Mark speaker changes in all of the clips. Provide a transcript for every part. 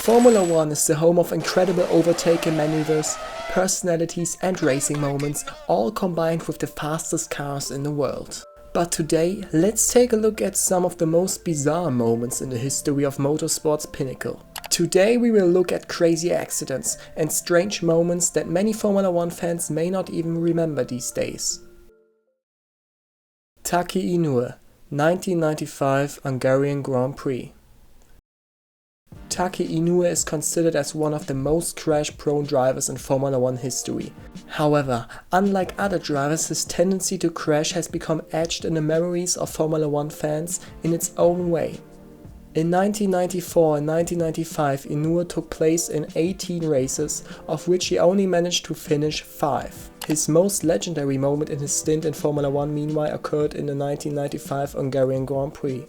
Speaker 1: Formula One is the home of incredible overtaking maneuvers, personalities and racing moments, all combined with the fastest cars in the world. But today, let's take a look at some of the most bizarre moments in the history of motorsport's pinnacle. Today we will look at crazy accidents and strange moments that many Formula One fans may not even remember these days. Taki Inoue, 1995 Hungarian Grand Prix. Taki Inoue is considered as one of the most crash-prone drivers in Formula One history. However, unlike other drivers, his tendency to crash has become etched in the memories of Formula One fans in its own way. In 1994 and 1995, Inoue took place in 18 races, of which he only managed to finish 5. His most legendary moment in his stint in Formula One meanwhile occurred in the 1995 Hungarian Grand Prix.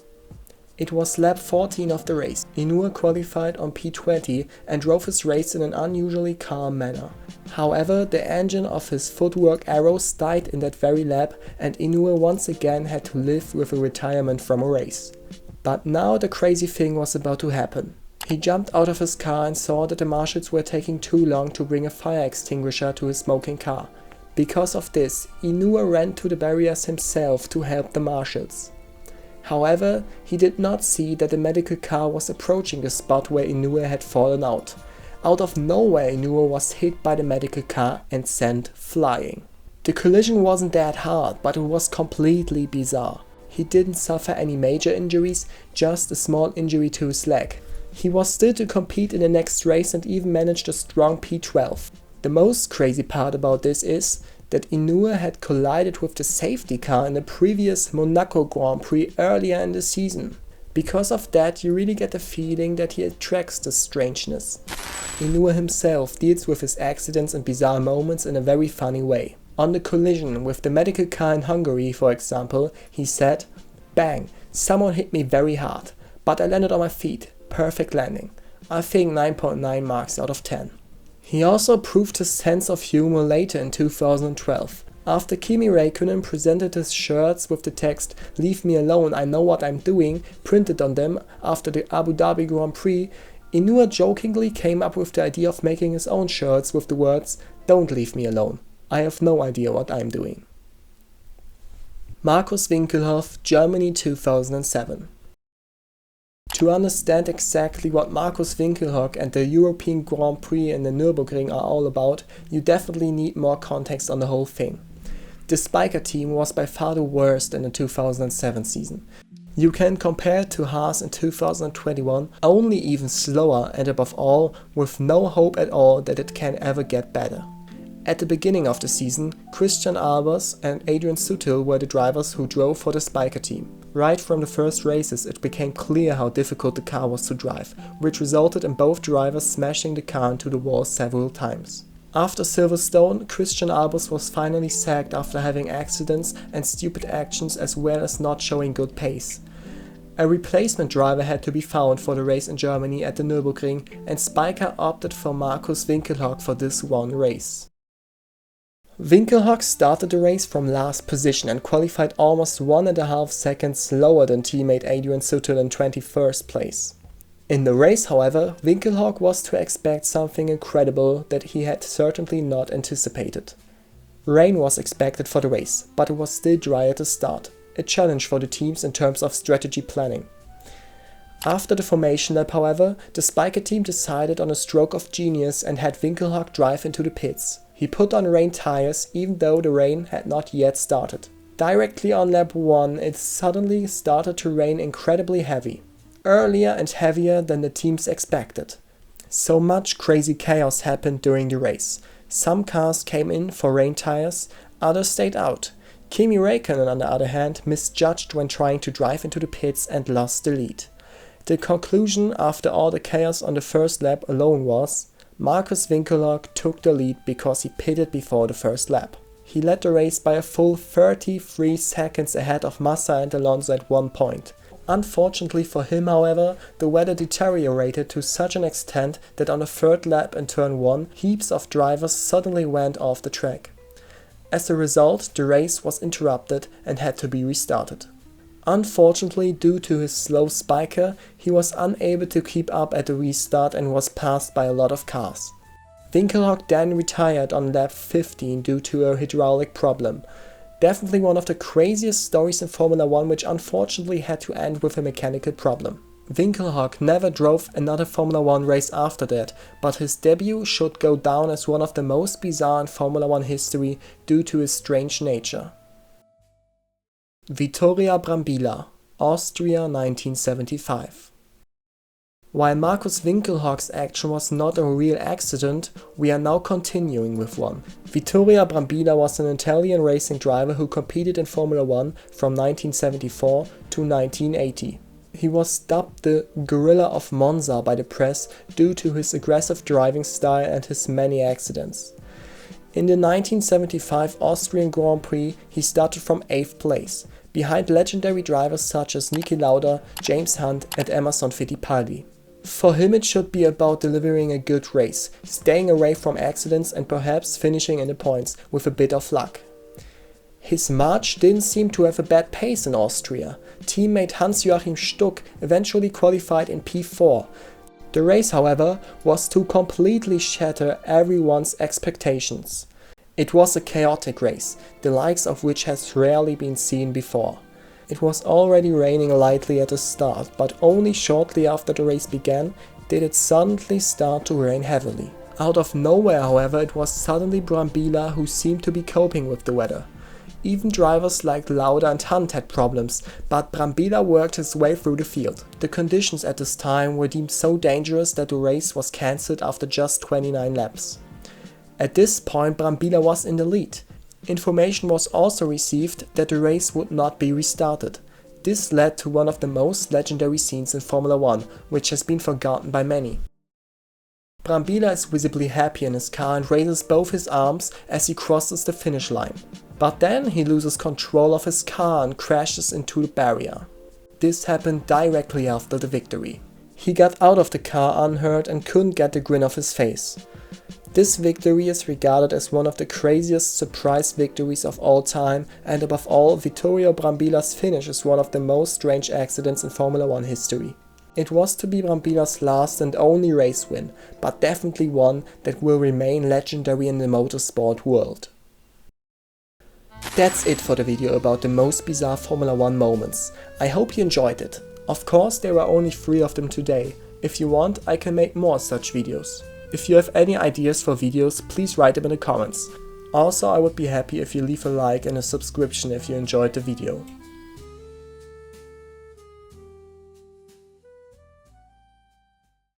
Speaker 1: It was lap 14 of the race. Inoue qualified on P20 and drove his race in an unusually calm manner. However, the engine of his footwork Arrows died in that very lap and Inoue once again had to live with a retirement from a race. But now the crazy thing was about to happen. He jumped out of his car and saw that the marshals were taking too long to bring a fire extinguisher to his smoking car. Because of this, Inoue ran to the barriers himself to help the marshals. However, he did not see that the medical car was approaching the spot where Inoue had fallen out. Out of nowhere, Inoue was hit by the medical car and sent flying. The collision wasn't that hard, but it was completely bizarre. He didn't suffer any major injuries, just a small injury to his leg. He was still to compete in the next race and even managed a strong P12. The most crazy part about this is that Inoue had collided with the safety car in the previous Monaco Grand Prix earlier in the season. Because of that, you really get the feeling that he attracts the strangeness. Inoue himself deals with his accidents and bizarre moments in a very funny way. On the collision with the medical car in Hungary, for example, he said, "Bang, someone hit me very hard, but I landed on my feet, perfect landing. I think 9.9 marks out of 10. He also proved his sense of humor later in 2012. After Kimi Räikkönen presented his shirts with the text "Leave me alone, I know what I'm doing" printed on them after the Abu Dhabi Grand Prix, Inoue jokingly came up with the idea of making his own shirts with the words "Don't leave me alone. I have no idea what I'm doing." Markus Winkelhoff, Germany 2007. To understand exactly what Markus Winkelhock and the European Grand Prix and the Nürburgring are all about, you definitely need more context on the whole thing. The Spyker team was by far the worst in the 2007 season. You can compare it to Haas in 2021, only even slower and above all, with no hope at all that it can ever get better. At the beginning of the season, Christian Albers and Adrian Sutil were the drivers who drove for the Spyker team. Right from the first races, it became clear how difficult the car was to drive, which resulted in both drivers smashing the car into the wall several times. After Silverstone, Christian Albers was finally sacked after having accidents and stupid actions as well as not showing good pace. A replacement driver had to be found for the race in Germany at the Nürburgring, and Spyker opted for Markus Winkelhock for this one race. Winkelhock started the race from last position and qualified almost 1.5 seconds slower than teammate Adrian Sutil in 21st place. In the race, however, Winkelhock was to expect something incredible that he had certainly not anticipated. Rain was expected for the race, but it was still dry at the start, a challenge for the teams in terms of strategy planning. After the formation lap, however, the Spyker team decided on a stroke of genius and had Winkelhock drive into the pits. He put on rain tires even though the rain had not yet started. Directly on lap 1 it suddenly started to rain incredibly heavy. Earlier and heavier than the teams expected. So much crazy chaos happened during the race. Some cars came in for rain tires, others stayed out. Kimi Räikkönen on the other hand misjudged when trying to drive into the pits and lost the lead. The conclusion after all the chaos on the first lap alone was Markus Winkelhock took the lead because he pitted before the first lap. He led the race by a full 33 seconds ahead of Massa and Alonso at one point. Unfortunately for him, however, the weather deteriorated to such an extent that on the third lap in turn 1, heaps of drivers suddenly went off the track. As a result, the race was interrupted and had to be restarted. Unfortunately, due to his slow spiker, he was unable to keep up at the restart and was passed by a lot of cars. Winkelhock then retired on lap 15 due to a hydraulic problem. Definitely one of the craziest stories in Formula 1, which unfortunately had to end with a mechanical problem. Winkelhock never drove another Formula 1 race after that, but his debut should go down as one of the most bizarre in Formula 1 history due to his strange nature. Vittorio Brambilla, Austria 1975. While Markus Winkelhock's action was not a real accident, we are now continuing with one. Vittorio Brambilla was an Italian racing driver who competed in Formula 1 from 1974 to 1980. He was dubbed the "Gorilla of Monza" by the press due to his aggressive driving style and his many accidents. In the 1975 Austrian Grand Prix, he started from 8th place, behind legendary drivers such as Niki Lauda, James Hunt and Emerson Fittipaldi. For him it should be about delivering a good race, staying away from accidents and perhaps finishing in the points with a bit of luck. His march didn't seem to have a bad pace in Austria. Teammate Hans-Joachim Stuck eventually qualified in P4. The race, however, was to completely shatter everyone's expectations. It was a chaotic race, the likes of which has rarely been seen before. It was already raining lightly at the start, but only shortly after the race began did it suddenly start to rain heavily. Out of nowhere, however, it was suddenly Brambilla who seemed to be coping with the weather. Even drivers like Lauda and Hunt had problems, but Brambilla worked his way through the field. The conditions at this time were deemed so dangerous that the race was cancelled after just 29 laps. At this point Brambilla was in the lead. Information was also received that the race would not be restarted. This led to one of the most legendary scenes in Formula 1, which has been forgotten by many. Brambilla is visibly happy in his car and raises both his arms as he crosses the finish line. But then he loses control of his car and crashes into the barrier. This happened directly after the victory. He got out of the car unhurt and couldn't get the grin off his face. This victory is regarded as one of the craziest surprise victories of all time, and above all, Vittorio Brambilla's finish is one of the most strange accidents in Formula 1 history. It was to be Brambilla's last and only race win, but definitely one that will remain legendary in the motorsport world. That's it for the video about the most bizarre Formula 1 moments. I hope you enjoyed it. Of course, there are only 3 of them today. If you want, I can make more such videos. If you have any ideas for videos, please write them in the comments. Also, I would be happy if you leave a like and a subscription if you enjoyed the video.